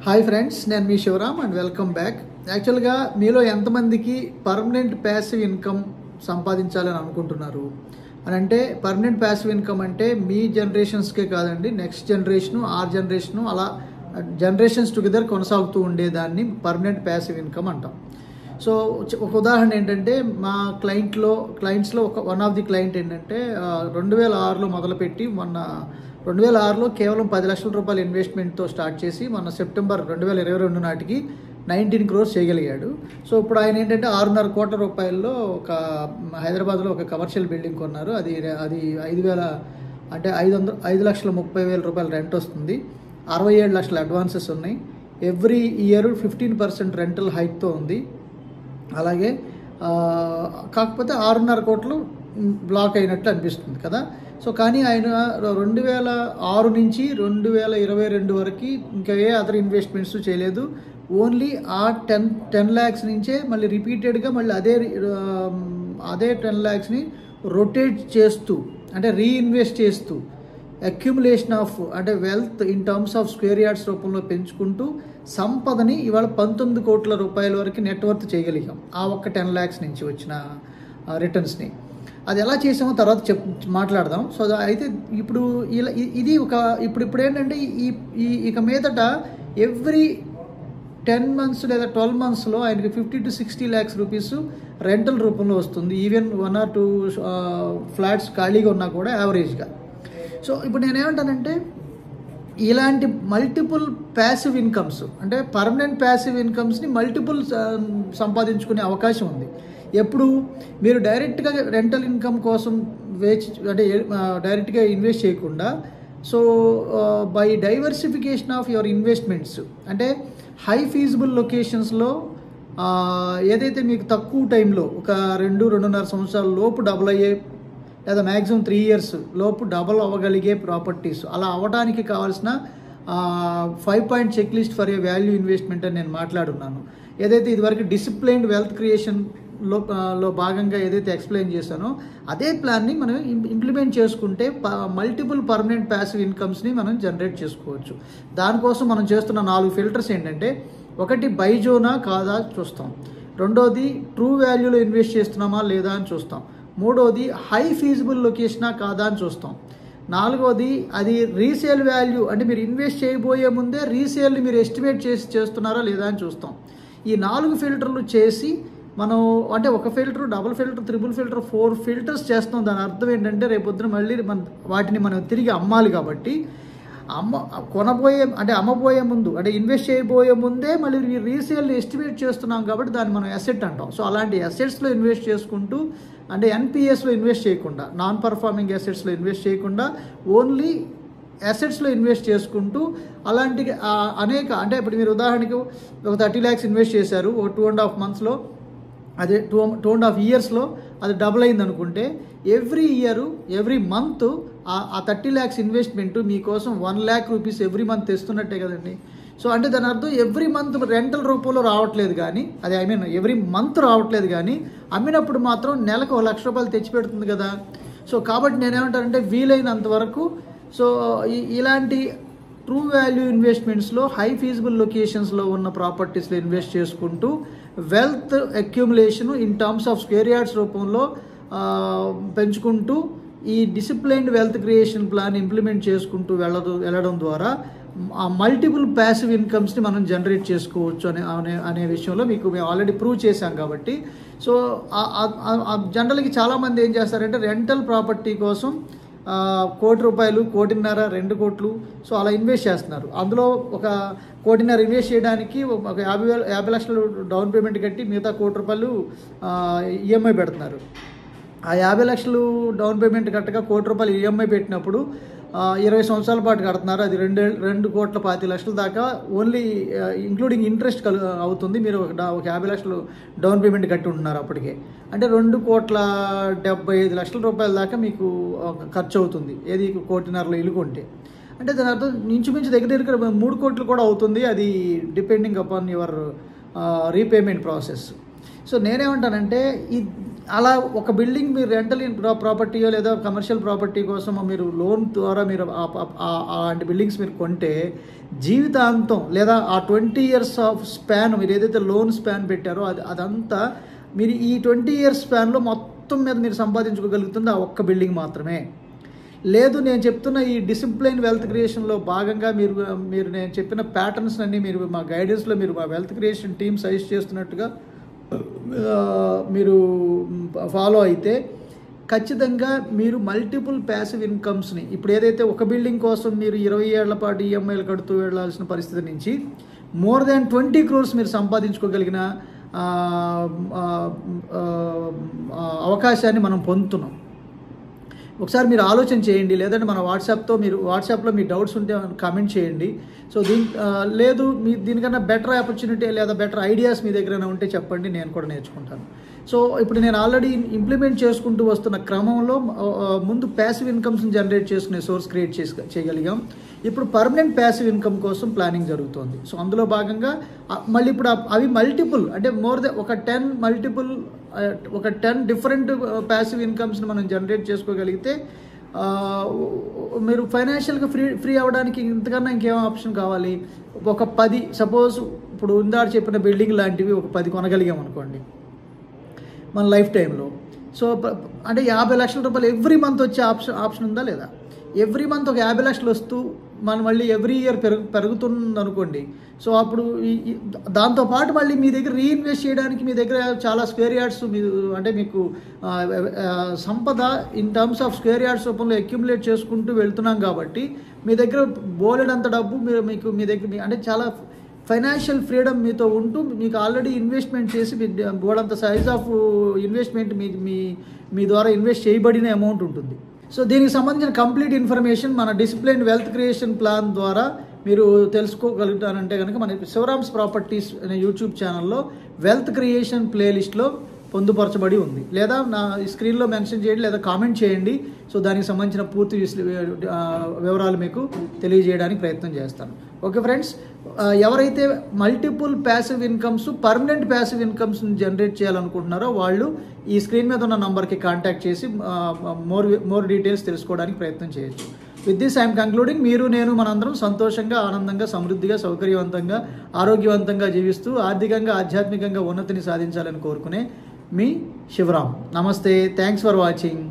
Hi friends, నేను మీ Shivaram and welcome back. యాక్చువల్గా మీలో ఎంతమందికి పర్మనెంట్ ప్యాసివ్ ఇన్కమ్ సంపాదించాలని అనుకుంటున్నారు అని అంటే, పర్మనెంట్ ప్యాసివ్ ఇన్కమ్ అంటే మీ జనరేషన్స్కే కాదండి, నెక్స్ట్ జనరేషను, ఆర్ జనరేషను, అలా జనరేషన్స్ టుగెదర్ కొనసాగుతూ ఉండేదాన్ని పర్మనెంట్ ప్యాసివ్ ఇన్కమ్ అంటాం. సో ఒక ఉదాహరణ ఏంటంటే, మా క్లయింట్స్లో వన్ ఆఫ్ ది క్లయింట్ ఏంటంటే 2006లో మొదలుపెట్టి మొన్న 2006లో కేవలం 10 లక్షల రూపాయల ఇన్వెస్ట్మెంట్తో స్టార్ట్ చేసి మొన్న సెప్టెంబర్ 2022 నాటికి 19 crores చేయగలిగాడు. సో ఇప్పుడు ఆయన ఏంటంటే 6.5 కోట్ల రూపాయల్లో ఒక హైదరాబాద్లో ఒక కమర్షియల్ బిల్డింగ్ కొన్నారు. అది 5,30,000 రూపాయల రెంట్ వస్తుంది. 67 లక్షల అడ్వాన్సెస్ ఉన్నాయి. ఎవ్రీ ఇయర్ 15% రెంటల్ హైక్తో ఉంది. అలాగే కాకపోతే 6.5 కోట్లు బ్లాక్ అయినట్లు అనిపిస్తుంది కదా. సో కానీ ఆయన 2006 నుంచి 2022 వరకు ఇంకా ఏ అదర్ ఇన్వెస్ట్మెంట్స్ చేయలేదు. ఓన్లీ ఆ 10 lakhs నుంచే మళ్ళీ రిపీటెడ్గా మళ్ళీ అదే 10 lakhsని రొటేట్ చేస్తూ, అంటే రీఇన్వెస్ట్ చేస్తూ, అక్యుములేషన్ ఆఫ్ అంటే wealth in terms of square yards రూపంలో పెంచుకుంటూ సంపదని ఇవాళ 19 కోట్ల రూపాయల వరకు నెట్వర్త్ చేయగలిగాం ఆ ఒక్క 10 lakhs నుంచి వచ్చిన రిటర్న్స్ని. అది ఎలా చేసామో తర్వాత మాట్లాడదాం. సో అయితే ఇప్పుడు ఇది ఇప్పుడు ఏంటంటే ఇక మీదట ఎవ్రీ 10 months లేదా 12 monthsలో ఆయనకి 50 to 60 lakhs రూపీస్ రెంటల్ రూపంలో వస్తుంది. ఈవెన్ 1 or 2 ఫ్లాట్స్ ఖాళీగా ఉన్నా కూడా యావరేజ్గా. సో ఇప్పుడు నేనేమంటానంటే, ఇలాంటి మల్టిపుల్ ప్యాసివ్ ఇన్కమ్స్, అంటే పర్మనెంట్ ప్యాసివ్ ఇన్కమ్స్ని మల్టిపుల్ సంపాదించుకునే అవకాశం ఉంది. ఎప్పుడు మీరు డైరెక్ట్గా రెంటల్ ఇన్కమ్ కోసం డైరెక్ట్గా ఇన్వెస్ట్ చేయకుండా, so by diversification of your investments, అంటే హై ఫీజిబుల్ లొకేషన్స్లో ఏదైతే మీకు తక్కువ టైంలో ఒక 2-2.5 సంవత్సరాల లోపు డబుల్ అయ్యే, లేదా మ్యాక్సిమం 3 years లోపు డబుల్ అవ్వగలిగే ప్రాపర్టీస్, అలా అవ్వడానికి కావాల్సిన 5-point check list for a value investment అని నేను మాట్లాడున్నాను. ఏదైతే ఇదివరకు డిసిప్లైన్డ్ వెల్త్ క్రియేషన్లో భాగంగా ఏదైతే ఎక్స్ప్లెయిన్ చేశానో అదే ప్లాన్ని మనం ఇంప్లిమెంట్ చేసుకుంటే మల్టిపుల్ పర్మనెంట్ ప్యాసివ్ ఇన్కమ్స్ని మనం జనరేట్ చేసుకోవచ్చు. దానికోసం మనం చేస్తున్న 4 ఫిల్టర్స్ ఏంటంటే, ఒకటి బై జోనా కాదా చూస్తాం, రెండోది ట్రూ వాల్యూలో ఇన్వెస్ట్ చేస్తున్నామా లేదా అని చూస్తాం, మూడోది హై ఫీజిబుల్ లొకేషనా కాదా అని చూస్తాం, నాలుగోది అది రీసేల్ వాల్యూ, అంటే మీరు ఇన్వెస్ట్ చేయబోయే ముందే రీసేల్ని మీరు ఎస్టిమేట్ చేస్తున్నారా లేదా అని చూస్తాం. ఈ 4 ఫిల్టర్లు చేసి మనం, అంటే ఒక filter, double filter, triple filter, 4 filters చేస్తాం. దాని అర్థం ఏంటంటే, రేపొద్దున మళ్ళీ వాటిని మనం తిరిగి అమ్మాలి కాబట్టి అమ్మబోయే ముందు, అంటే ఇన్వెస్ట్ చేయబోయే ముందే మళ్ళీ రీసేల్ని ఎస్టిమేట్ చేస్తున్నాం కాబట్టి దాన్ని మనం అసెట్ అంటాం. సో అలాంటి అసెట్స్లో ఇన్వెస్ట్ చేసుకుంటూ, అంటే ఎన్పిఎస్లో ఇన్వెస్ట్ చేయకుండా, నాన్ పర్ఫార్మింగ్ అసెట్స్లో ఇన్వెస్ట్ చేయకుండా ఓన్లీ అసెట్స్లో ఇన్వెస్ట్ చేసుకుంటూ అలాంటి అనేక, అంటే ఇప్పుడు మీరు ఉదాహరణకి ఒక 30 lakhs ఇన్వెస్ట్ చేశారు, ఒక 2.5 monthsలో, అదే 2.5 yearsలో అది డబుల్ అయింది అనుకుంటే, ఎవ్రీ మంత్ ఆ 30 lakhs ఇన్వెస్ట్మెంట్ మీకోసం 1 lakh rupees ఎవ్రీ మంత్ తెస్తున్నట్టే కదండి. సో అంటే దాని అర్థం ఎవ్రీ మంత్ రెంటల్ రూపంలో రావట్లేదు కానీ, ఎవ్రీ మంత్ రావట్లేదు కానీ, అమ్మినప్పుడు మాత్రం నెలకు 1 లక్ష రూపాయలు తెచ్చిపెడుతుంది కదా. సో కాబట్టి నేనేమంటానంటే, వీలైనంత వరకు సో ఇలాంటి ట్రూ వాల్యూ ఇన్వెస్ట్మెంట్స్లో హై ఫీజిబుల్ లొకేషన్స్లో ఉన్న ప్రాపర్టీస్లో ఇన్వెస్ట్ చేసుకుంటూ wealth accumulation in terms of square yards రూపంలో పెంచుకుంటూ ఈ disciplined wealth creation plan implement చేసుకుంటూ వెళ్ళడం ద్వారా ఆ మల్టిపుల్ ప్యాసివ్ ఇన్కమ్స్ని మనం జనరేట్ చేసుకోవచ్చు అనే విషయంలో మేము ఆల్రెడీ ప్రూవ్ చేశాం కాబట్టి. సో జనరల్గా చాలామంది ఏం చేస్తారంటే, రెంటల్ ప్రాపర్టీ కోసం 1 కోటి రూపాయలు, 1.5 కోటి, 2 కోట్లు సో అలా ఇన్వెస్ట్ చేస్తున్నారు. అందులో 1.5 కోటి ఇన్వెస్ట్ చేయడానికి ఒక 50 లక్షలు డౌన్ పేమెంట్ కట్టి మిగతా 1 కోటి రూపాయలు ఈఎంఐ పెడుతున్నారు. ఆ 50 లక్షలు డౌన్ పేమెంట్ కట్టగా 1 కోటి రూపాయలు ఈఎంఐ పెట్టినప్పుడు 20 సంవత్సరాల పాటు కడుతున్నారు. అది 2,25,00,000 దాకా ఓన్లీ ఇంక్లూడింగ్ ఇంట్రెస్ట్ అవుతుంది. మీరు ఒక 50 లక్షలు డౌన్ పేమెంట్ కట్టి ఉంటున్నారు అప్పటికే. అంటే 2,75,00,000 రూపాయల దాకా మీకు ఖర్చు అవుతుంది. ఏది 1.5 కోటిలో ఇల్లు కొంటే. అంటే దాని అర్థం ఇంచుమించు దగ్గర 3 కోట్లు కూడా అవుతుంది, అది depending upon your repayment process. So నేనేమంటానంటే, అలా ఒక బిల్డింగ్ మీరు రెంటల్ ప్రాపర్టీయో లేదా కమర్షియల్ ప్రాపర్టీ కోసం మీరు లోన్ ద్వారా మీరు అలాంటి బిల్డింగ్స్ మీరు కొంటే జీవితాంతం లేదా ఆ 20 years ఆఫ్ స్పాన్ మీరు ఏదైతే లోన్ స్పాన్ పెట్టారో అదంతా మీరు ఈ 20 years స్పాన్లో మొత్తం మీద మీరు సంపాదించుకోగలుగుతుంది ఆ ఒక్క బిల్డింగ్ మాత్రమే. లేదు, నేను చెప్తున్న ఈ డిసిప్లైన్ వెల్త్ క్రియేషన్లో భాగంగా మీరు నేను చెప్పిన ప్యాటర్న్స్ అన్నీ మీరు మా గైడెన్స్లో మీరు మా వెల్త్ క్రియేషన్ టీమ్ సజెస్ట్ చేస్తున్నట్టుగా మీరు ఫాలో అయితే ఖచ్చితంగా మీరు మల్టిపుల్ ప్యాసివ్ ఇన్కమ్స్ని ఇప్పుడు ఏదైతే ఒక బిల్డింగ్ కోసం మీరు 20 ఏళ్ల పాటు ఈఎంఐలు కడుతూ వెళ్ళాల్సిన పరిస్థితి నుంచి మోర్ దాన్ 20 crores మీరు సంపాదించుకోగలిగిన అవకాశాన్ని మనం పొందుతున్నాం. ఒకసారి మీరు ఆలోచన చేయండి, లేదంటే మన వాట్సాప్లో మీ డౌట్స్ ఉంటే కామెంట్ చేయండి. సో లేదు దీనికన్నా బెటర్ ఆపర్చునిటీ లేదా బెటర్ ఐడియాస్ మీ దగ్గర ఉంటే చెప్పండి, నేను కూడా నేర్చుకుంటాను. సో ఇప్పుడు నేను ఆల్రెడీ ఇంప్లిమెంట్ చేసుకుంటూ వస్తున్న క్రమంలో ముందు ప్యాసివ్ ఇన్కమ్స్ని జనరేట్ చేసుకునే సోర్స్ క్రియేట్ చేయగలిగాం. ఇప్పుడు పర్మనెంట్ ప్యాసివ్ ఇన్కమ్ కోసం ప్లానింగ్ జరుగుతుంది. సో అందులో భాగంగా మళ్ళీ ఇప్పుడు అవి మల్టిపుల్ అంటే మోర్ దెన్ ఒక 10 డిఫరెంట్ ప్యాసివ్ ఇన్కమ్స్ని మనం జనరేట్ చేసుకోగలిగితే మీరు ఫైనాన్షియల్గా ఫ్రీ అవ్వడానికి ఇంతకన్నా ఇంకేం ఆప్షన్ కావాలి. ఒక 10 సపోజ్ ఇప్పుడు ఇందాక చెప్పిన బిల్డింగ్ లాంటివి ఒక 10 కొనగలిగాం అనుకోండి మన లైఫ్ టైంలో. సో అంటే 50 లక్షల రూపాయలు ఎవ్రీ మంత్ వచ్చే ఆప్షన్ ఉందా లేదా? ఎవ్రీ మంత్ ఒక 50 లక్షలు వస్తూ మనం మళ్ళీ ఎవ్రీ ఇయర్ పెరుగుతుంది అనుకోండి. సో అప్పుడు దాంతోపాటు మళ్ళీ మీ దగ్గర రీఇన్వెస్ట్ చేయడానికి మీ దగ్గర చాలా స్క్వేర్ యార్డ్స్ అంటే మీకు సంపద in terms of square yards రూపంలో అక్యుములేట్ చేసుకుంటూ వెళ్తున్నాం కాబట్టి మీ దగ్గర బోలెడంత డబ్బు మీ దగ్గర అంటే చాలా ఫైనాన్షియల్ ఫ్రీడమ్ మీతో ఉంటూ మీకు ఆల్రెడీ ఇన్వెస్ట్మెంట్ చేసి బోడంత సైజ్ ఆఫ్ ఇన్వెస్ట్మెంట్ మీ ద్వారా ఇన్వెస్ట్ చేయబడిన అమౌంట్ ఉంటుంది. సో దీనికి సంబంధించిన కంప్లీట్ ఇన్ఫర్మేషన్ మన డిసిప్లైన్ వెల్త్ క్రియేషన్ ప్లాన్ ద్వారా మీరు తెలుసుకోగలుగుతారంటే కనుక మన శివరామ్స్ ప్రాపర్టీస్ అనే యూట్యూబ్ ఛానల్లో వెల్త్ క్రియేషన్ ప్లేలిస్ట్లో పొందుపరచబడి ఉంది. లేదా నా స్క్రీన్లో మెన్షన్ చేయండి లేదా కామెంట్ చేయండి. సో దానికి సంబంధించిన పూర్తి వివరాలు మీకు తెలియజేయడానికి ప్రయత్నం చేస్తాను. ఓకే ఫ్రెండ్స్, ఎవరైతే multiple passive incomes permanent passive ఇన్కమ్స్ని జనరేట్ చేయాలనుకుంటున్నారో వాళ్ళు ఈ స్క్రీన్ మీద ఉన్న నంబర్కి కాంటాక్ట్ చేసి మోర్ డీటెయిల్స్ తెలుసుకోవడానికి ప్రయత్నం చేయొచ్చు. With this I'm concluding. మీరు నేను మనందరం సంతోషంగా ఆనందంగా సమృద్ధిగా సౌకర్యవంతంగా ఆరోగ్యవంతంగా జీవిస్తూ ఆర్థికంగా ఆధ్యాత్మికంగా ఉన్నతిని సాధించాలని కోరుకునే మీ శివరామ్. నమస్తే, థ్యాంక్స్ ఫర్ వాచింగ్.